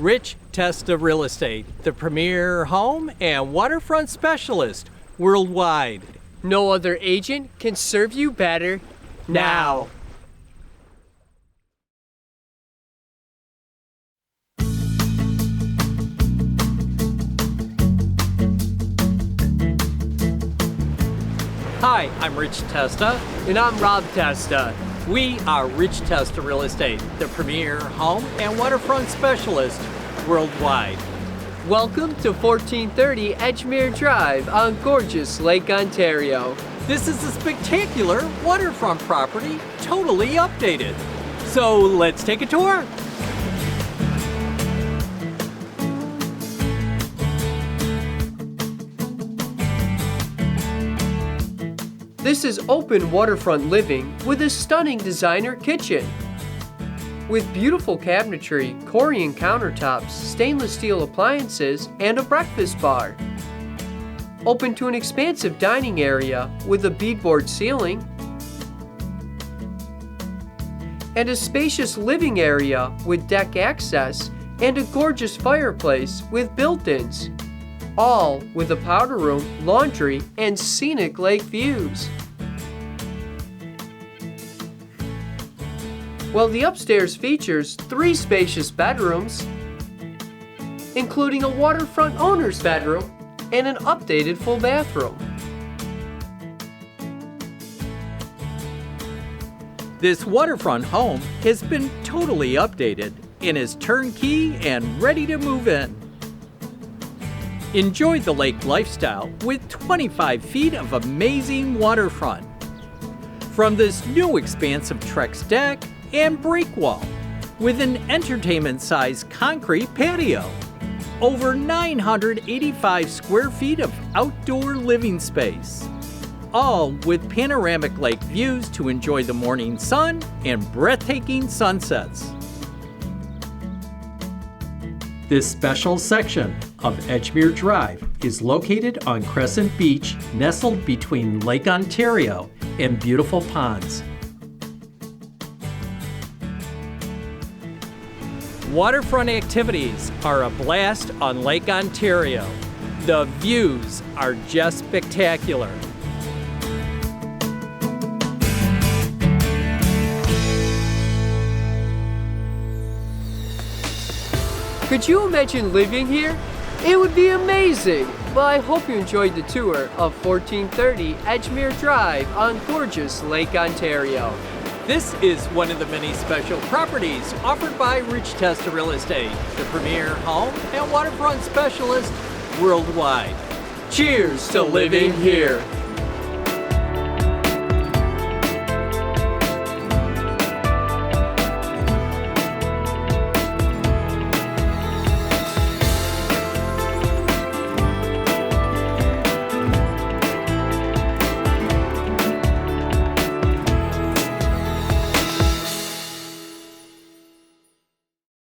Rich Testa Real Estate, the premier home and waterfront specialist worldwide. No other agent can serve you better now. Hi, I'm Rich Testa. And I'm Rob Testa. We are Rich Testa Real Estate, the premier home and waterfront specialist worldwide. Welcome to 1430 Edgemere Drive on gorgeous Lake Ontario. This is a spectacular waterfront property, totally updated. So let's take a tour. This is open waterfront living with a stunning designer kitchen. With beautiful cabinetry, Corian countertops, stainless steel appliances, and a breakfast bar. Open to an expansive dining area with a beadboard ceiling. And a spacious living area with deck access and a gorgeous fireplace with built-ins. All with a powder room, laundry, and scenic lake views. Well, the upstairs features 3 spacious bedrooms, including a waterfront owner's bedroom and an updated full bathroom. This waterfront home has been totally updated and is turnkey and ready to move in. Enjoy the lake lifestyle with 25 feet of amazing waterfront. From this new expansive Trex deck and break wall with an entertainment-sized concrete patio. Over 985 square feet of outdoor living space. All with panoramic lake views to enjoy the morning sun and breathtaking sunsets. This special section of Edgemere Drive is located on Crescent Beach, nestled between Lake Ontario and beautiful ponds. Waterfront activities are a blast on Lake Ontario. The views are just spectacular. Could you imagine living here? It would be amazing! Well, I hope you enjoyed the tour of 1430 Edgemere Drive on gorgeous Lake Ontario. This is one of the many special properties offered by Rich Testa Real Estate, the premier home and waterfront specialist worldwide. Cheers to living here!